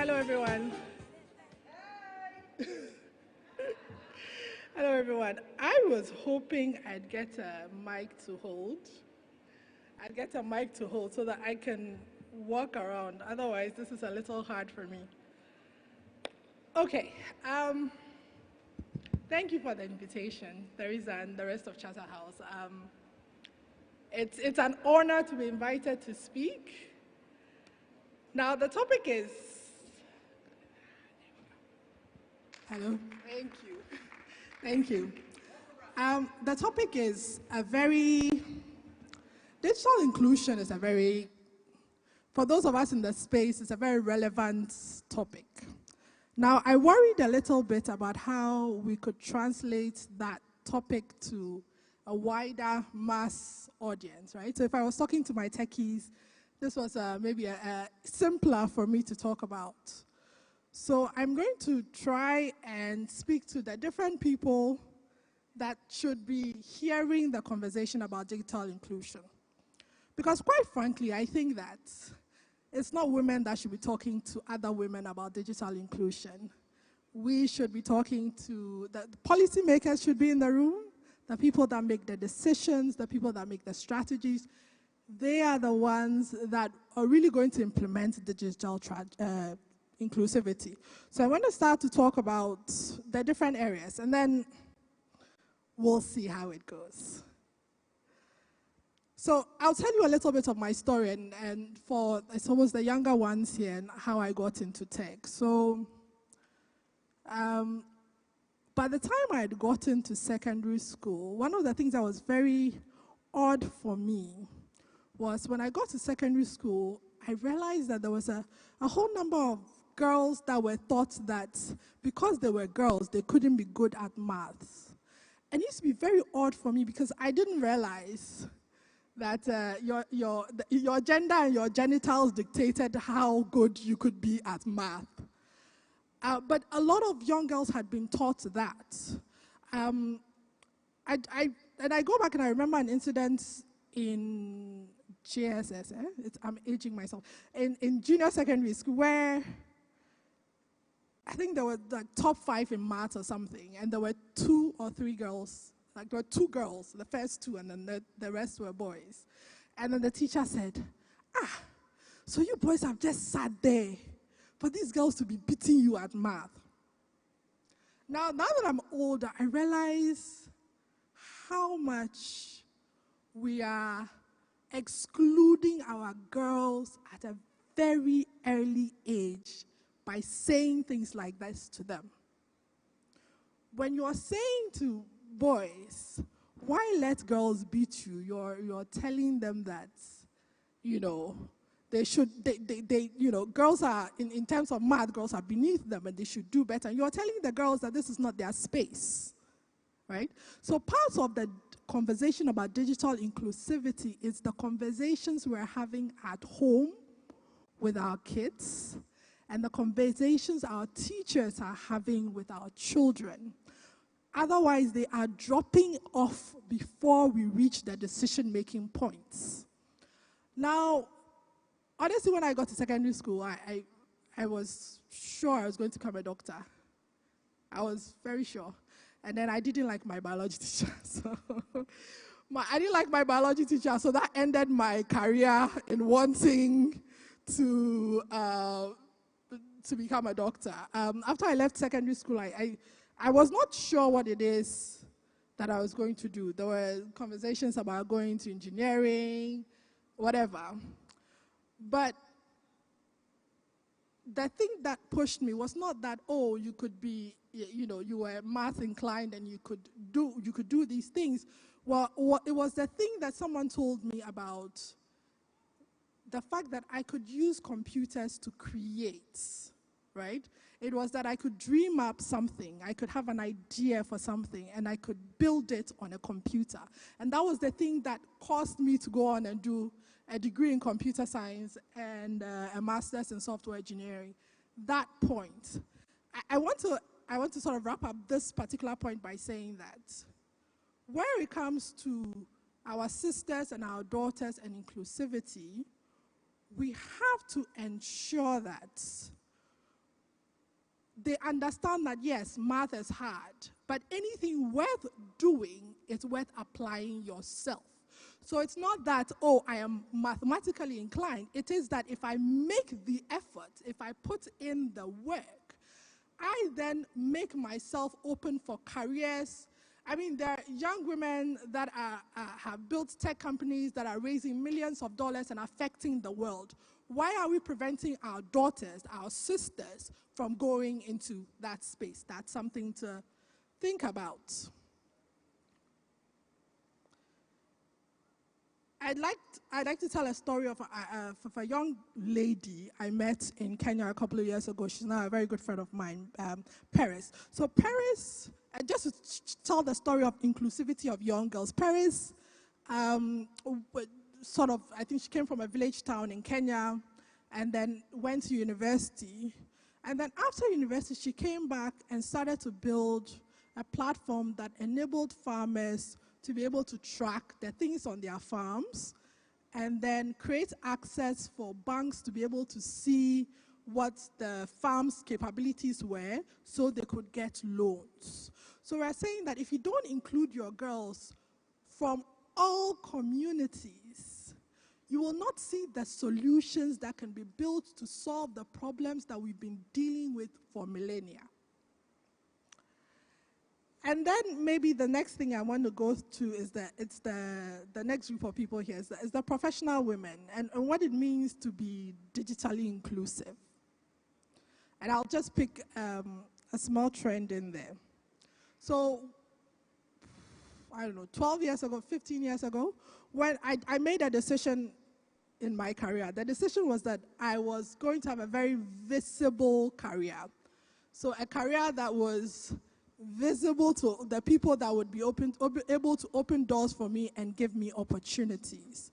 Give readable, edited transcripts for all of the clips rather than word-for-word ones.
Hello, everyone. Hello, everyone. I was hoping I'd get a mic to hold. I'd get a mic to hold so that I can walk around. Otherwise, this is a little hard for me. Okay. Thank you for the invitation, Teresa and the rest of Charterhouse. It's an honor to be invited to speak. Now, the topic is. Hello. Thank you. Thank you. The topic is digital inclusion is for those of us in the space, it's a very relevant topic. Now, I worried a little bit about how we could translate that topic to a wider mass audience, right? So if I was talking to my techies, this was maybe a simpler for me to talk about. So I'm going to try and speak to the different people that should be hearing the conversation about digital inclusion. Because quite frankly, I think that it's not women that should be talking to other women about digital inclusion. We should be talking to, the policymakers should be in the room, the people that make the decisions, the people that make the strategies. They are the ones that are really going to implement digital inclusivity. So I want to start to talk about the different areas, and then we'll see how it goes. So I'll tell you a little bit of my story, and for some of the younger ones here, and how I got into tech. So by the time I had gotten to secondary school, one of the things that was very odd for me was when I got to secondary school, I realized that there was a whole number of girls that were thought that because they were girls, they couldn't be good at maths. And it used to be very odd for me because I didn't realize that your gender and your genitals dictated how good you could be at math. But a lot of young girls had been taught that. And I go back and I remember an incident in JSS, I'm aging myself, in junior secondary school where I think there were like top 5 in maths or something, and there were 2 or 3 girls. Like there were 2 girls, the first 2, and then the rest were boys. And then the teacher said, so you boys have just sat there for these girls to be beating you at math. Now that I'm older, I realize how much we are excluding our girls at a very early age by saying things like this to them. When you're saying to boys, why let girls beat you? You're telling them that, girls are, in terms of math, girls are beneath them and they should do better. And you're telling the girls that this is not their space, right? So part of the conversation about digital inclusivity is the conversations we're having at home with our kids and the conversations our teachers are having with our children. Otherwise, they are dropping off before we reach the decision-making points. Now, honestly, when I got to secondary school, I was sure I was going to become a doctor. I was very sure. And then I didn't like my biology teacher. I didn't like my biology teacher, so that ended my career in wanting to become a doctor. After I left secondary school, I was not sure what it is that I was going to do. There were conversations about going to engineering, whatever. But the thing that pushed me was not that, you could be, you were math inclined and you could do these things. Well, it was the thing that someone told me about the fact that I could use computers to create, right? It was that I could dream up something, I could have an idea for something, and I could build it on a computer. And that was the thing that caused me to go on and do a degree in computer science and a master's in software engineering. That point. I want to sort of wrap up this particular point by saying that where it comes to our sisters and our daughters and inclusivity, we have to ensure that they understand that, yes, math is hard, but anything worth doing is worth applying yourself. So it's not that, oh, I am mathematically inclined. It is that if I make the effort, if I put in the work, I then make myself open for careers. I mean, there are young women that have built tech companies that are raising millions of dollars and affecting the world. Why are we preventing our daughters, our sisters, from going into that space? That's something to think about. I'd like to tell a story of a young lady I met in Kenya a couple of years ago. She's now a very good friend of mine, Paris. So Paris, just to tell the story of inclusivity of young girls, Paris sort of, I think she came from a village town in Kenya and then went to university. And then after university, she came back and started to build a platform that enabled farmers to be able to track the things on their farms and then create access for banks to be able to see what the farm's capabilities were so they could get loans. So we're saying that if you don't include your girls from all communities, you will not see the solutions that can be built to solve the problems that we've been dealing with for millennia. And then maybe the next thing I want to go to is that it's the next group of people here is the professional women and what it means to be digitally inclusive. And I'll just pick a small trend in there. So, I don't know, 12 years ago, 15 years ago, when I made a decision in my career, the decision was that I was going to have a very visible career. So a career that was visible to the people that would be able to open doors for me and give me opportunities.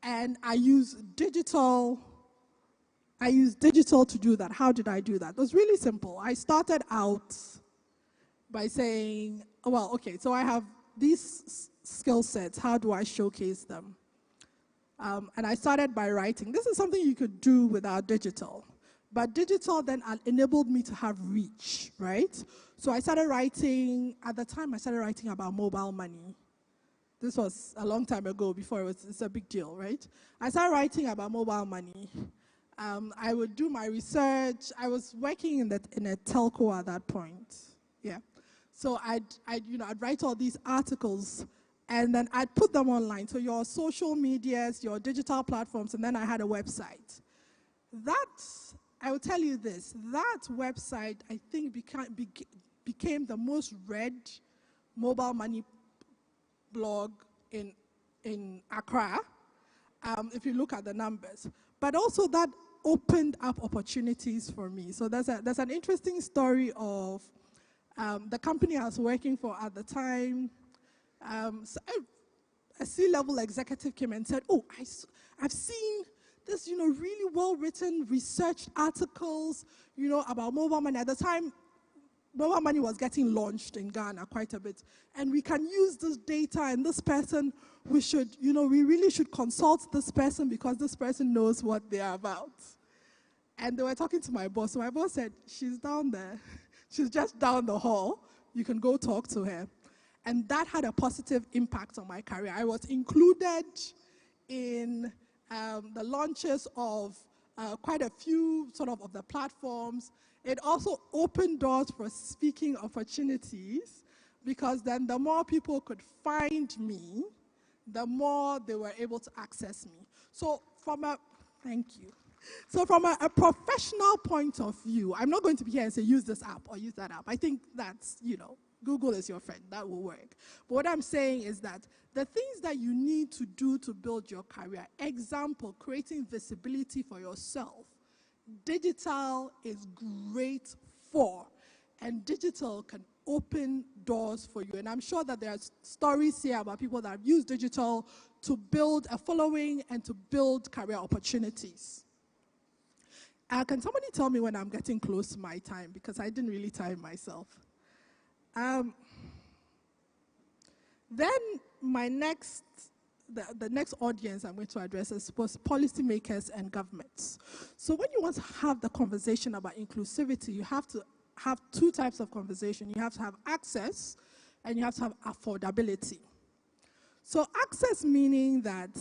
And I use digital to do that. How did I do that? It was really simple. I started out by saying, oh, well, okay, so I have these skill sets. How do I showcase them? And I started by writing. This is something you could do without digital. But digital then enabled me to have reach, right? So I started writing, at the time I started writing about mobile money. This was a long time ago before it's a big deal, right? I started writing about mobile money. I would do my research. I was working in a telco at that point, yeah. So I'd write all these articles and then I'd put them online. So your social medias, your digital platforms, and then I had a website. I will tell you this, that website, I think, became the most read mobile money blog in Accra, if you look at the numbers. But also that opened up opportunities for me. So there's an interesting story of the company I was working for at the time. So a C-level executive came and said, oh, I've seen this, really well-written, researched articles, about mobile money. At the time, mobile money was getting launched in Ghana quite a bit. And we can use this data and this person, we really should consult this person because this person knows what they are about. And they were talking to my boss. So my boss said, she's down there. She's just down the hall. You can go talk to her. And that had a positive impact on my career. I was included in the launches of quite a few of the platforms. It also opened doors for speaking opportunities because then the more people could find me, the more they were able to access me. So thank you. So from a professional point of view, I'm not going to be here and say use this app or use that app. I think that's, Google is your friend, that will work. But what I'm saying is that the things that you need to do to build your career, example, creating visibility for yourself, digital is great for, and digital can open doors for you. And I'm sure that there are stories here about people that have used digital to build a following and to build career opportunities. Can somebody tell me when I'm getting close to my time? Because I didn't really time myself. Then the next audience I'm going to address is policymakers and governments. So when you want to have the conversation about inclusivity, you have to have two types of conversation. You have to have access, and you have to have affordability. So access meaning that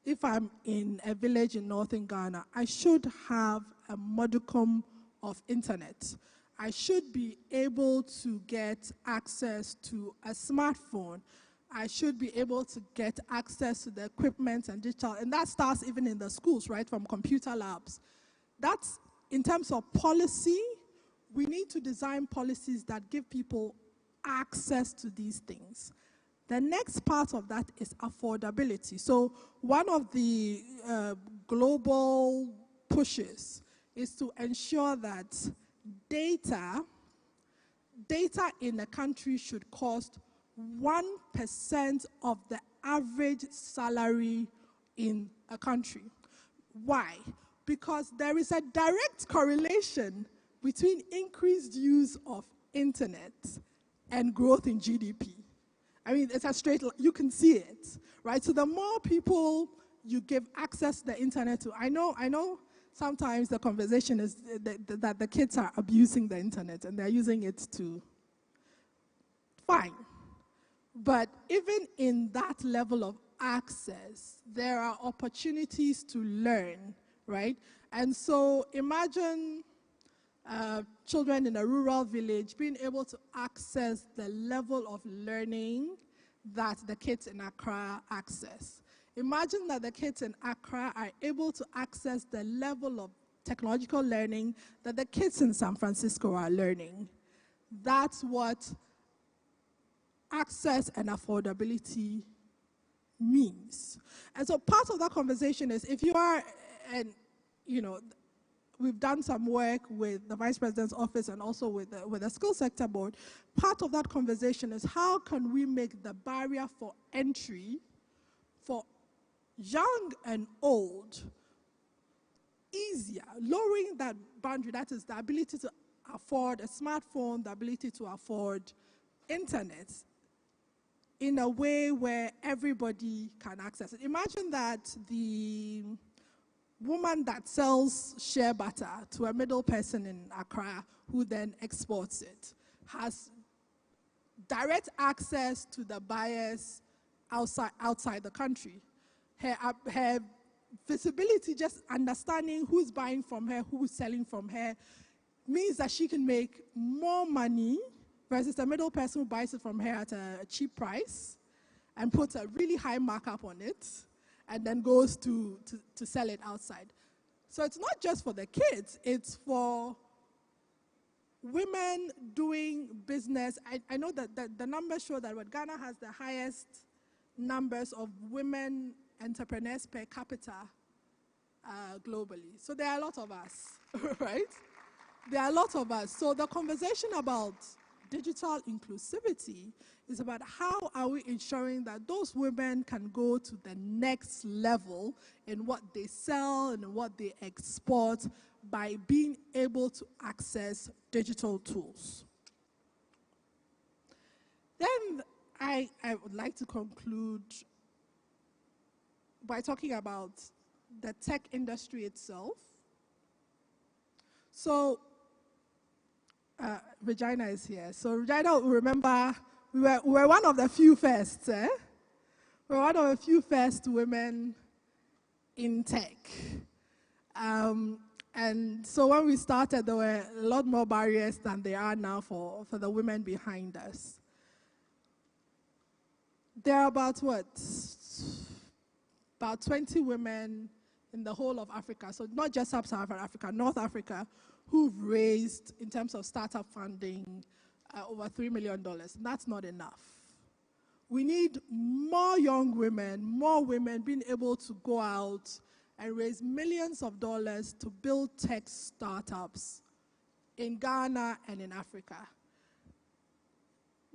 if I'm in a village in northern Ghana, I should have a modicum of internet. I should be able to get access to a smartphone. I should be able to get access to the equipment and digital, and that starts even in the schools, right, from computer labs. That's, in terms of policy, we need to design policies that give people access to these things. The next part of that is affordability. So one of the global pushes is to ensure that data in a country should cost 1% of the average salary in a country. Why? Because there is a direct correlation between increased use of internet and growth in GDP. I mean, it's a straight line. You can see it, right? So the more people you give access to the internet to, I know sometimes the conversation is that the kids are abusing the internet and they're using it to, fine. But even in that level of access, there are opportunities to learn, right? And so imagine children in a rural village being able to access the level of learning that the kids in Accra access. Imagine that the kids in Accra are able to access the level of technological learning that the kids in San Francisco are learning. That's what access and affordability means. And so part of that conversation is, if you are, and we've done some work with the Vice President's office and also with the Skill Sector Board. Part of that conversation is, how can we make the barrier for entry for young and old easier, lowering that boundary, that is the ability to afford a smartphone, the ability to afford internet, in a way where everybody can access it. Imagine that the woman that sells shea butter to a middle person in Accra, who then exports it, has direct access to the buyers outside the country. Her visibility, just understanding who's buying from her, who's selling from her, means that she can make more money versus the middle person who buys it from her at a cheap price and puts a really high markup on it, and then goes to sell it outside. So it's not just for the kids, it's for women doing business. I know that the numbers show that Ghana has the highest numbers of women entrepreneurs per capita globally. So there are a lot of us, right? There are a lot of us. So the conversation about digital inclusivity is about how are we ensuring that those women can go to the next level in what they sell and what they export by being able to access digital tools. Then I would like to conclude by talking about the tech industry itself. So Regina is here. So Regina, remember, we were one of the few first. We were one of the few first women in tech. And so when we started, there were a lot more barriers than there are now for the women behind us. There are about 20 women in the whole of Africa, so not just sub-Saharan Africa, North Africa, who've raised, in terms of startup funding, over $3 million. That's not enough. We need more young women, more women being able to go out and raise millions of dollars to build tech startups in Ghana and in Africa.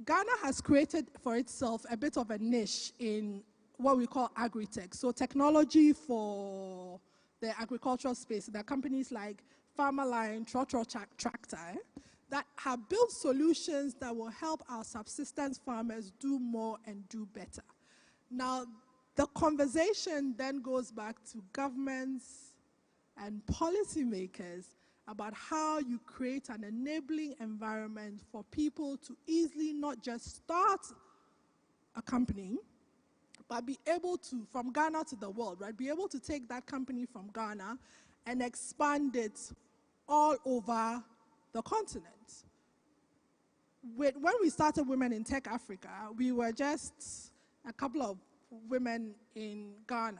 Ghana has created for itself a bit of a niche in what we call agri-tech, so technology for the agricultural space. There are companies like Farmerline, Tractor, that have built solutions that will help our subsistence farmers do more and do better. Now, the conversation then goes back to governments and policymakers about how you create an enabling environment for people to easily not just start a company, but be able to, from Ghana to the world, right? Be able to take that company from Ghana and expand it all over the continent. When we started Women in Tech Africa, we were just a couple of women in Ghana.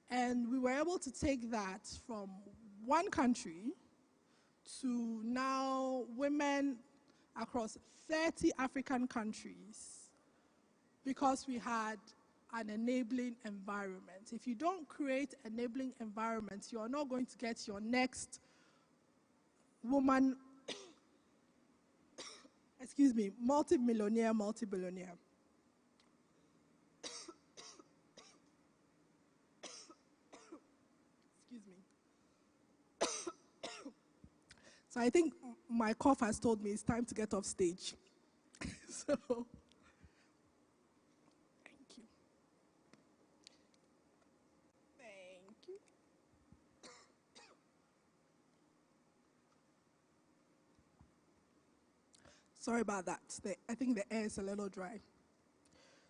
And we were able to take that from one country to now women across 30 African countries because we had an enabling environment. If you don't create enabling environments, you're not going to get your next woman, excuse me, multi-millionaire, multi-billionaire. Excuse me. So I think my cough has told me it's time to get off stage. So, thank you. Thank you. Sorry about that. I think the air is a little dry.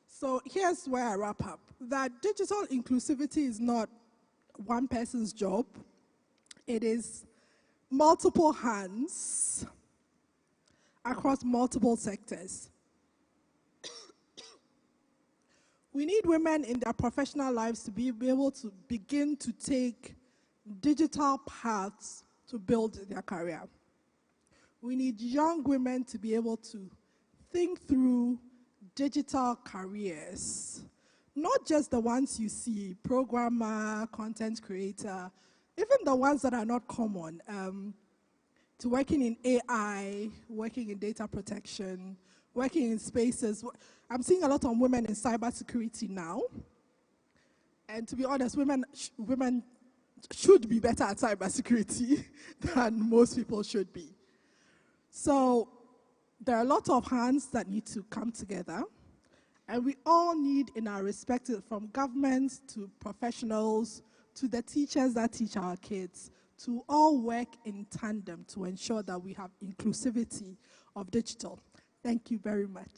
So here's where I wrap up. That digital inclusivity is not one person's job. It is multiple hands across multiple sectors. We need women in their professional lives to be able to begin to take digital paths to build their career. We need young women to be able to think through digital careers, not just the ones you see, programmer, content creator, even the ones that are not common, to working in AI, working in data protection, working in spaces. I'm seeing a lot of women in cybersecurity now. And to be honest, women should be better at cybersecurity than most people should be. So there are a lot of hands that need to come together. And we all need, in our respective, from governments to professionals to the teachers that teach our kids, to all work in tandem to ensure that we have inclusivity of digital. Thank you very much.